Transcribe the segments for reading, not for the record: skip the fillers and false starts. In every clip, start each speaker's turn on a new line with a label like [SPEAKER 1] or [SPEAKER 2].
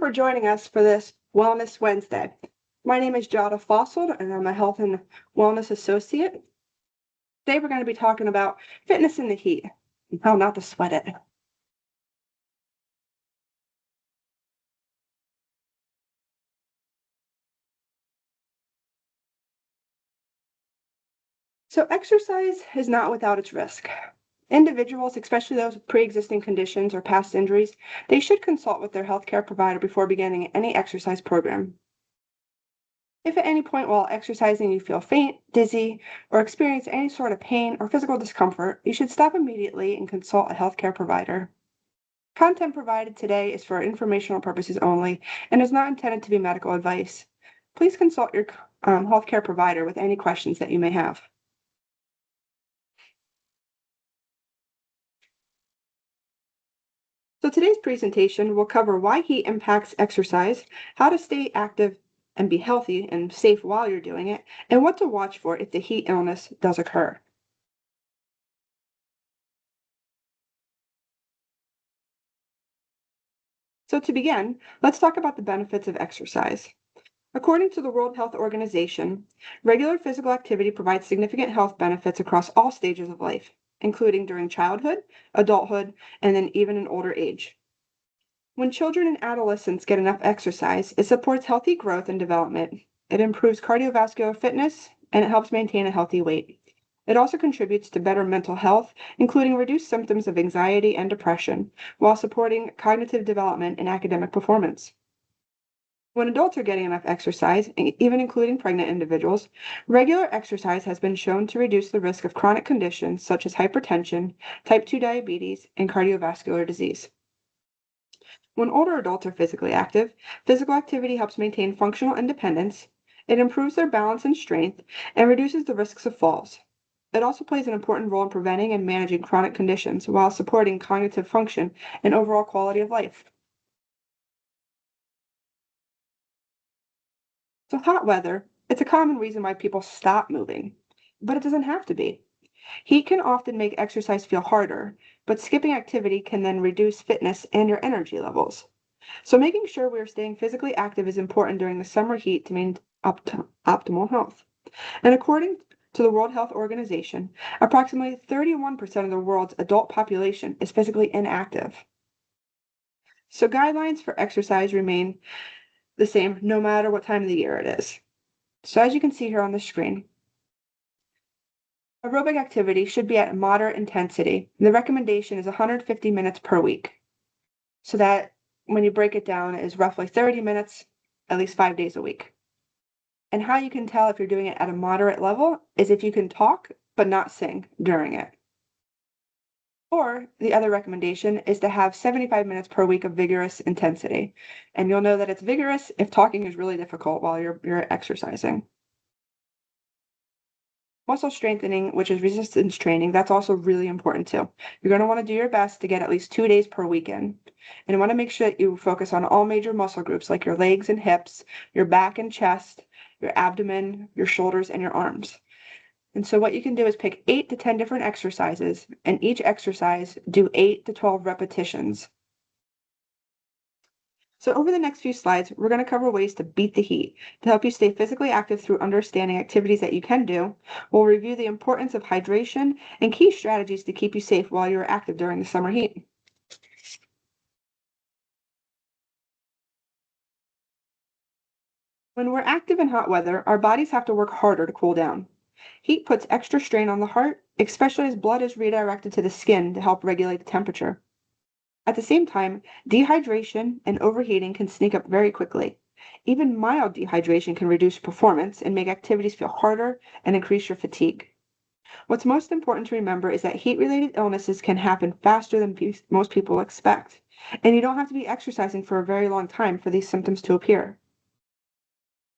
[SPEAKER 1] for joining us for this Wellness Wednesday. My name is Jada Fossil, and I'm a Health and Wellness Associate. Today we're going to be talking about fitness in the heat and how not to sweat it. So exercise is not without its risk. Individuals, especially those with pre-existing conditions or past injuries, they should consult with their healthcare provider before beginning any exercise program. If at any point while exercising you feel faint, dizzy, or experience any sort of pain or physical discomfort, you should stop immediately and consult a healthcare provider. Content provided today is for informational purposes only and is not intended to be medical advice. Please consult your healthcare provider with any questions that you may have. So today's presentation will cover why heat impacts exercise, how to stay active and be healthy and safe while you're doing it, and what to watch for if the heat illness does occur. So to begin, let's talk about the benefits of exercise. According to the World Health Organization, regular physical activity provides significant health benefits across all stages of life, including during childhood, adulthood, and then even in older age. When children and adolescents get enough exercise, it supports healthy growth and development. It improves cardiovascular fitness, and it helps maintain a healthy weight. It also contributes to better mental health, including reduced symptoms of anxiety and depression, while supporting cognitive development and academic performance. When adults are getting enough exercise, even including pregnant individuals, regular exercise has been shown to reduce the risk of chronic conditions such as hypertension, type 2 diabetes, and cardiovascular disease. When older adults are physically active, physical activity helps maintain functional independence, it improves their balance and strength, and reduces the risks of falls. It also plays an important role in preventing and managing chronic conditions while supporting cognitive function and overall quality of life. So hot weather, it's a common reason why people stop moving, but it doesn't have to be. Heat can often make exercise feel harder, but skipping activity can then reduce fitness and your energy levels. So making sure we are staying physically active is important during the summer heat to maintain optimal health. And according to the World Health Organization, approximately 31% of the world's adult population is physically inactive. So guidelines for exercise remain the same no matter what time of the year it is. So as you can see here on the screen, aerobic activity should be at moderate intensity. The recommendation is 150 minutes per week. So that when you break it down is roughly 30 minutes, at least 5 days a week. And how you can tell if you're doing it at a moderate level is if you can talk but not sing during it. Or the other recommendation is to have 75 minutes per week of vigorous intensity. And you'll know that it's vigorous if talking is really difficult while you're exercising. Muscle strengthening, which is resistance training, that's also really important too. You're going to want to do your best to get at least 2 days per weekend. And you want to make sure that you focus on all major muscle groups like your legs and hips, your back and chest, your abdomen, your shoulders, and your arms. And so what you can do is pick 8 to 10 different exercises, and each exercise do 8 to 12 repetitions. So over the next few slides, we're going to cover ways to beat the heat. To help you stay physically active through understanding activities that you can do, we'll review the importance of hydration and key strategies to keep you safe while you're active during the summer heat. When we're active in hot weather, our bodies have to work harder to cool down. Heat puts extra strain on the heart, especially as blood is redirected to the skin to help regulate the temperature. At the same time, dehydration and overheating can sneak up very quickly. Even mild dehydration can reduce performance and make activities feel harder and increase your fatigue. What's most important to remember is that heat-related illnesses can happen faster than most people expect, and you don't have to be exercising for a very long time for these symptoms to appear.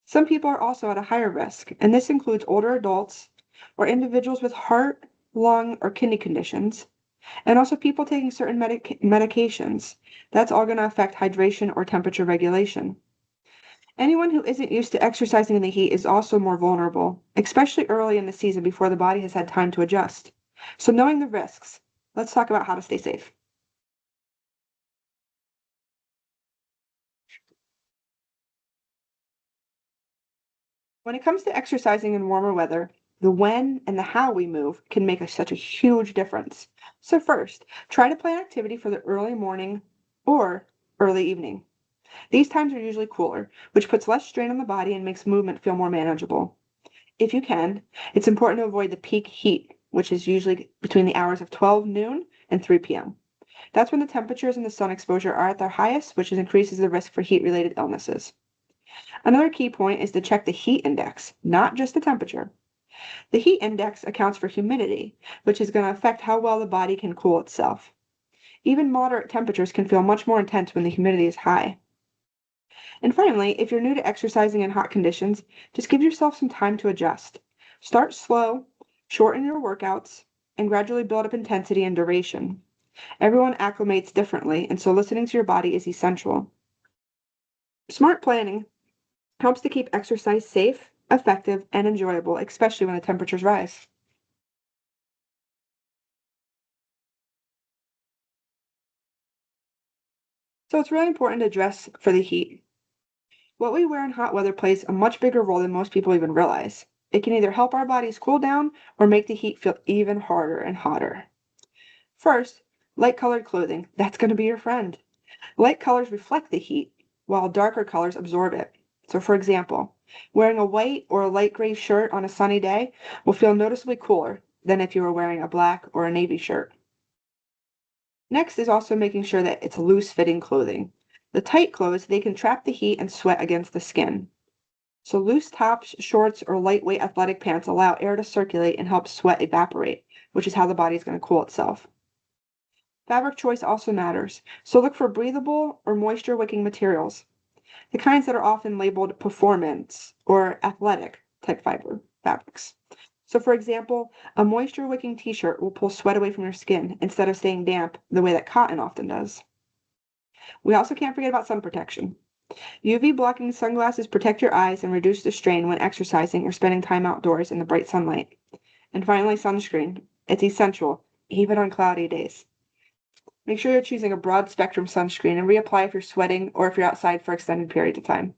[SPEAKER 1] Some people are also at a higher risk, and this includes older adults or individuals with heart, lung, or kidney conditions, and also people taking certain medications. That's all going to affect hydration or temperature regulation. Anyone who isn't used to exercising in the heat is also more vulnerable, especially early in the season before the body has had time to adjust. So knowing the risks, let's talk about how to stay safe. When it comes to exercising in warmer weather, the when and the how we move can make such a huge difference. So first, try to plan activity for the early morning or early evening. These times are usually cooler, which puts less strain on the body and makes movement feel more manageable. If you can, it's important to avoid the peak heat, which is usually between the hours of 12 noon and 3 p.m. That's when the temperatures and the sun exposure are at their highest, which increases the risk for heat-related illnesses. Another key point is to check the heat index, not just the temperature. The heat index accounts for humidity, which is going to affect how well the body can cool itself. Even moderate temperatures can feel much more intense when the humidity is high. And finally, if you're new to exercising in hot conditions, just give yourself some time to adjust. Start slow, shorten your workouts, and gradually build up intensity and duration. Everyone acclimates differently, and so listening to your body is essential. Smart planning helps to keep exercise safe, effective, and enjoyable, especially when the temperatures rise. So it's really important to dress for the heat. What we wear in hot weather plays a much bigger role than most people even realize. It can either help our bodies cool down or make the heat feel even harder and hotter. First, light colored clothing. That's going to be your friend. Light colors reflect the heat, while darker colors absorb it. So for example, wearing a white or a light gray shirt on a sunny day will feel noticeably cooler than if you were wearing a black or a navy shirt. Next is also making sure that it's loose-fitting clothing. The tight clothes, they can trap the heat and sweat against the skin. So loose tops, shorts, or lightweight athletic pants allow air to circulate and help sweat evaporate, which is how the body is going to cool itself. Fabric choice also matters, so look for breathable or moisture-wicking materials, the kinds that are often labeled performance or athletic type fabrics. So for example, a moisture-wicking t-shirt will pull sweat away from your skin instead of staying damp the way that cotton often does. We also can't forget about sun protection. UV blocking sunglasses protect your eyes and reduce the strain when exercising or spending time outdoors in the bright sunlight. And finally, sunscreen. It's essential, even on cloudy days. Make sure you're choosing a broad spectrum sunscreen and reapply if you're sweating or if you're outside for extended periods of time.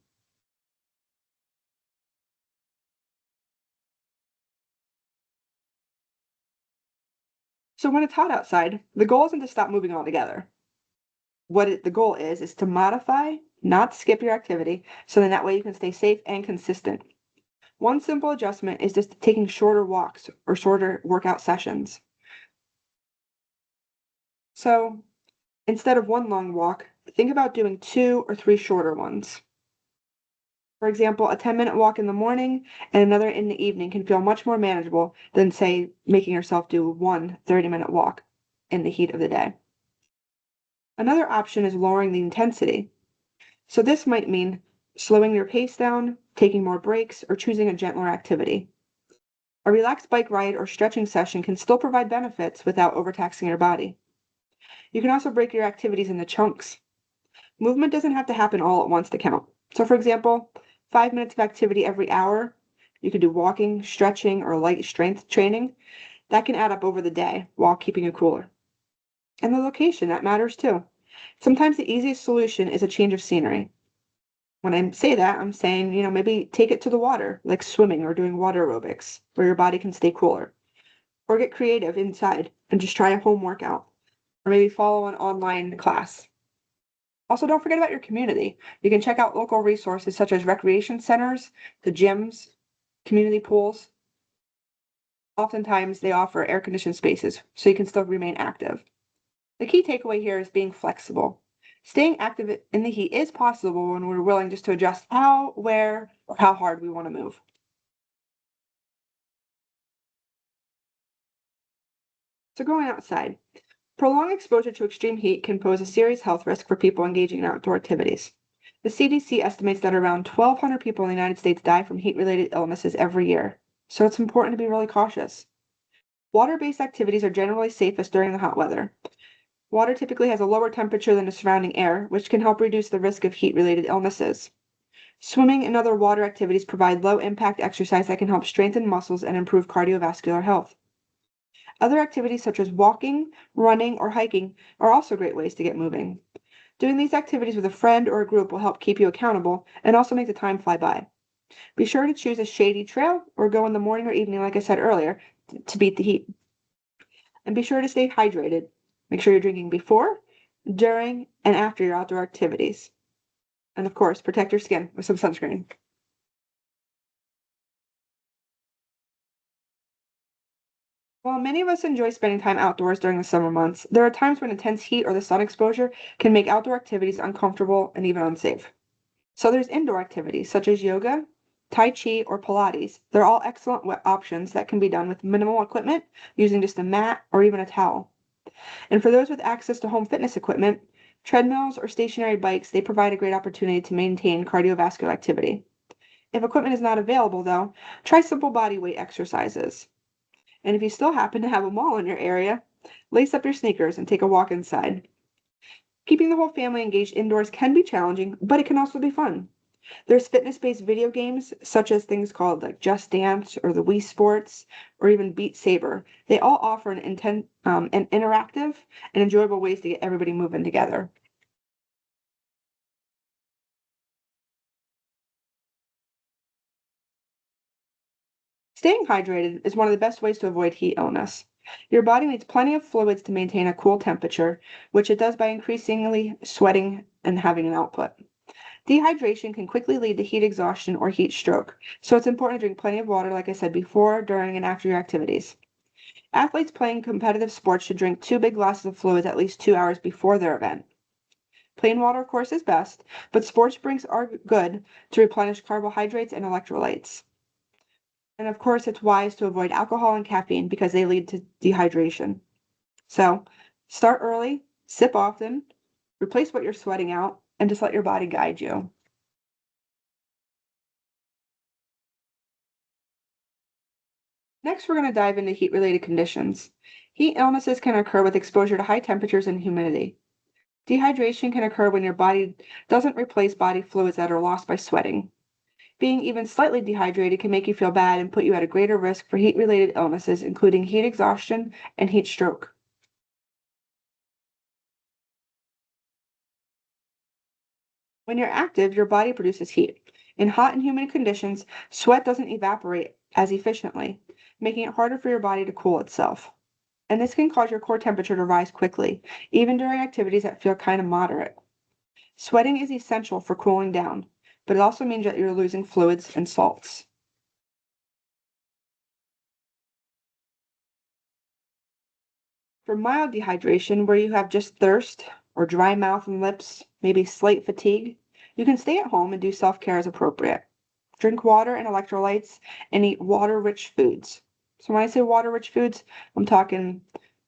[SPEAKER 1] So when it's hot outside, the goal isn't to stop moving altogether. The goal is to modify, not skip your activity, so then that way you can stay safe and consistent. One simple adjustment is just taking shorter walks or shorter workout sessions. So instead of one long walk, think about doing 2 or 3 shorter ones. For example, a 10-minute walk in the morning and another in the evening can feel much more manageable than, say, making yourself do one 30-minute walk in the heat of the day. Another option is lowering the intensity. So this might mean slowing your pace down, taking more breaks, or choosing a gentler activity. A relaxed bike ride or stretching session can still provide benefits without overtaxing your body. You can also break your activities into chunks. Movement doesn't have to happen all at once to count. So for example, 5 minutes of activity every hour. You could do walking, stretching, or light strength training. That can add up over the day while keeping you cooler. And the location, that matters too. Sometimes the easiest solution is a change of scenery. When I say that, I'm saying, maybe take it to the water, like swimming or doing water aerobics, where your body can stay cooler. Or get creative inside and just try a home workout. Or maybe follow an online class. Also, don't forget about your community. You can check out local resources such as recreation centers, the gyms, community pools. Oftentimes, they offer air-conditioned spaces, so you can still remain active. The key takeaway here is being flexible. Staying active in the heat is possible when we're willing just to adjust how, where, or how hard we want to move. So going outside. Prolonged exposure to extreme heat can pose a serious health risk for people engaging in outdoor activities. The CDC estimates that around 1,200 people in the United States die from heat-related illnesses every year, so it's important to be really cautious. Water-based activities are generally safest during the hot weather. Water typically has a lower temperature than the surrounding air, which can help reduce the risk of heat-related illnesses. Swimming and other water activities provide low-impact exercise that can help strengthen muscles and improve cardiovascular health. Other activities such as walking, running, or hiking are also great ways to get moving. Doing these activities with a friend or a group will help keep you accountable and also make the time fly by. Be sure to choose a shady trail or go in the morning or evening, like I said earlier, to beat the heat. And be sure to stay hydrated. Make sure you're drinking before, during, and after your outdoor activities. And of course, protect your skin with some sunscreen. While many of us enjoy spending time outdoors during the summer months, there are times when intense heat or the sun exposure can make outdoor activities uncomfortable and even unsafe. So there's indoor activities such as yoga, Tai Chi, or Pilates. They're all excellent options that can be done with minimal equipment, using just a mat or even a towel. And for those with access to home fitness equipment, treadmills or stationary bikes, they provide a great opportunity to maintain cardiovascular activity. If equipment is not available, though, try simple body weight exercises. And if you still happen to have a mall in your area, lace up your sneakers and take a walk inside. Keeping the whole family engaged indoors can be challenging, but it can also be fun. There's fitness-based video games, such as things called like Just Dance or the Wii Sports, or even Beat Saber. They all offer an interactive and enjoyable ways to get everybody moving together. Staying hydrated is one of the best ways to avoid heat illness. Your body needs plenty of fluids to maintain a cool temperature, which it does by increasingly sweating and having an output. Dehydration can quickly lead to heat exhaustion or heat stroke, so it's important to drink plenty of water, like I said before, during, and after your activities. Athletes playing competitive sports should drink 2 big glasses of fluids at least 2 hours before their event. Plain water, of course, is best, but sports drinks are good to replenish carbohydrates and electrolytes. And of course, it's wise to avoid alcohol and caffeine because they lead to dehydration. So start early, sip often, replace what you're sweating out, and just let your body guide you. Next, we're going to dive into heat-related conditions. Heat illnesses can occur with exposure to high temperatures and humidity. Dehydration can occur when your body doesn't replace body fluids that are lost by sweating. Being even slightly dehydrated can make you feel bad and put you at a greater risk for heat-related illnesses, including heat exhaustion and heat stroke. When you're active, your body produces heat. In hot and humid conditions, sweat doesn't evaporate as efficiently, making it harder for your body to cool itself. And this can cause your core temperature to rise quickly, even during activities that feel kind of moderate. Sweating is essential for cooling down, but it also means that you're losing fluids and salts. For mild dehydration, where you have just thirst or dry mouth and lips, maybe slight fatigue, you can stay at home and do self-care as appropriate. Drink water and electrolytes and eat water-rich foods. So when I say water-rich foods, I'm talking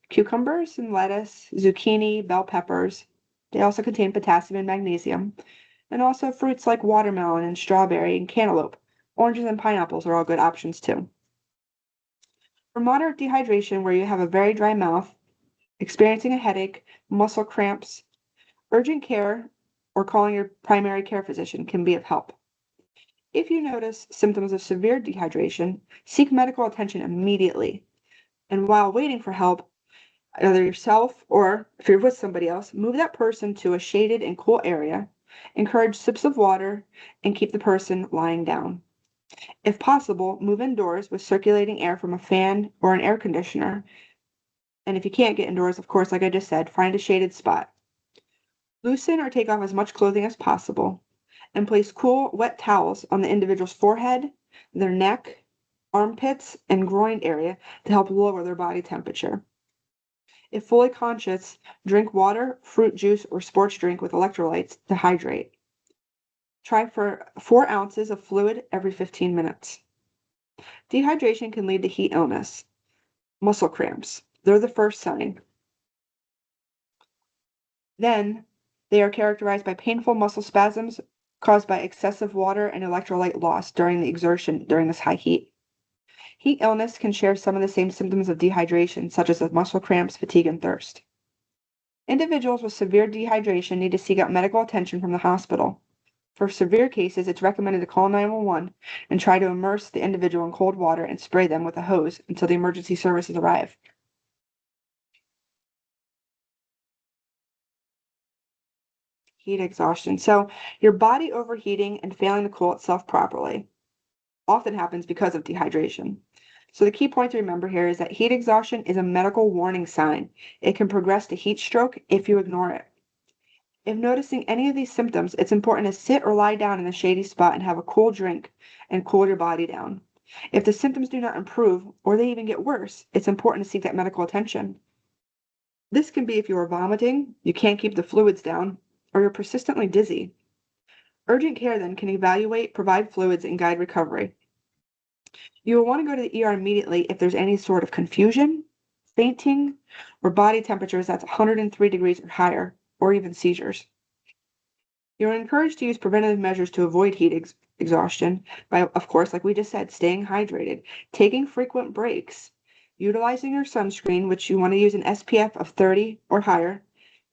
[SPEAKER 1] cucumbers and lettuce, zucchini, bell peppers. They also contain potassium and magnesium. And also fruits like watermelon and strawberry and cantaloupe. Oranges and pineapples are all good options too. For moderate dehydration, where you have a very dry mouth, experiencing a headache, muscle cramps, urgent care, or calling your primary care physician can be of help. If you notice symptoms of severe dehydration, seek medical attention immediately. And while waiting for help, either yourself or if you're with somebody else, move that person to a shaded and cool area, encourage sips of water, and keep the person lying down. If possible, move indoors with circulating air from a fan or an air conditioner. And if you can't get indoors, of course, like I just said, find a shaded spot. Loosen or take off as much clothing as possible, and place cool, wet towels on the individual's forehead, their neck, armpits, and groin area to help lower their body temperature. If fully conscious, drink water, fruit juice, or sports drink with electrolytes to hydrate. Try for 4 ounces of fluid every 15 minutes. Dehydration can lead to heat illness, muscle cramps. They're the first sign. Then, they are characterized by painful muscle spasms caused by excessive water and electrolyte loss during the exertion during this high heat. Heat illness can share some of the same symptoms of dehydration, such as muscle cramps, fatigue, and thirst. Individuals with severe dehydration need to seek out medical attention from the hospital. For severe cases, it's recommended to call 911 and try to immerse the individual in cold water and spray them with a hose until the emergency services arrive. Heat exhaustion. So, your body overheating and failing to cool itself properly. often happens because of dehydration. So the key point to remember here is that heat exhaustion is a medical warning sign. It can progress to heat stroke if you ignore it. If noticing any of these symptoms, it's important to sit or lie down in a shady spot and have a cool drink and cool your body down. If the symptoms do not improve or they even get worse, it's important to seek that medical attention. This can be if you are vomiting, you can't keep the fluids down, or you're persistently dizzy. Urgent care then can evaluate, provide fluids, and guide recovery. You will want to go to the ER immediately if there's any sort of confusion, fainting, or body temperatures that's 103 degrees or higher, or even seizures. You're encouraged to use preventative measures to avoid heat exhaustion by, of course, like we just said, staying hydrated, taking frequent breaks, utilizing your sunscreen, which you want to use an SPF of 30 or higher,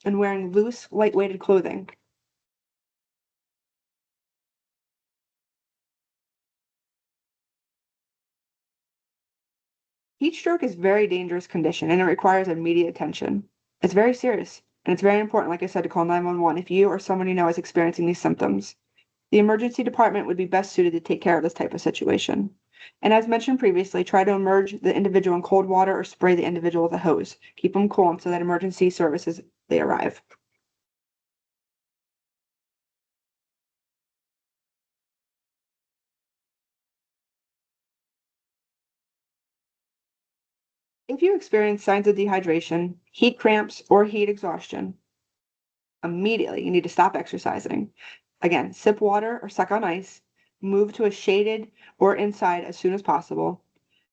[SPEAKER 1] and wearing loose, light-weighted clothing. Heat stroke is a very dangerous condition and it requires immediate attention. It's very serious and it's very important, like I said, to call 911 if you or someone you know is experiencing these symptoms. The emergency department would be best suited to take care of this type of situation. And as mentioned previously, try to immerse the individual in cold water or spray the individual with a hose. Keep them cool so that emergency services, they arrive. If you experience signs of dehydration, heat cramps, or heat exhaustion, immediately you need to stop exercising. Again, sip water or suck on ice, move to a shaded or inside as soon as possible,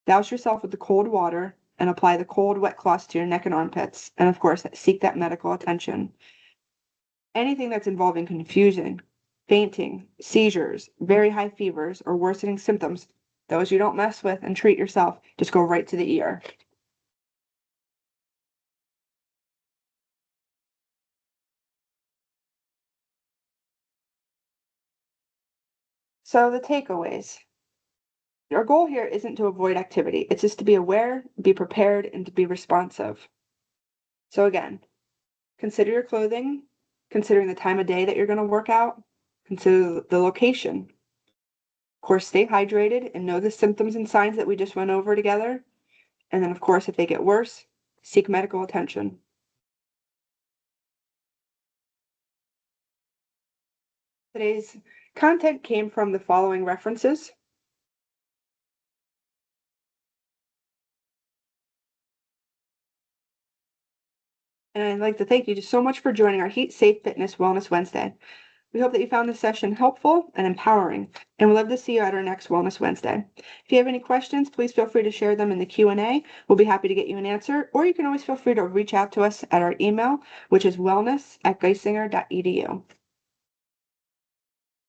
[SPEAKER 1] douse yourself with the cold water, and apply the cold, wet cloths to your neck and armpits. And of course, seek that medical attention. Anything that's involving confusion, fainting, seizures, very high fevers, or worsening symptoms, those you don't mess with and treat yourself, just go right to the ER. So the takeaways. Our goal here isn't to avoid activity. It's just to be aware, be prepared, and to be responsive. So again, consider your clothing, considering the time of day that you're going to work out, consider the location. Of course, stay hydrated and know the symptoms and signs that we just went over together. And then, of course, if they get worse, seek medical attention. Today's content came from the following references. And I'd like to thank you just so much for joining our Heat Safe Fitness Wellness Wednesday. We hope that you found this session helpful and empowering, and we'd love to see you at our next Wellness Wednesday. If you have any questions, please feel free to share them in the Q&A. We'll be happy to get you an answer, or you can always feel free to reach out to us at our email, which is wellness@geisinger.edu.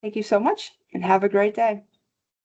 [SPEAKER 1] Thank you so much, and have a great day.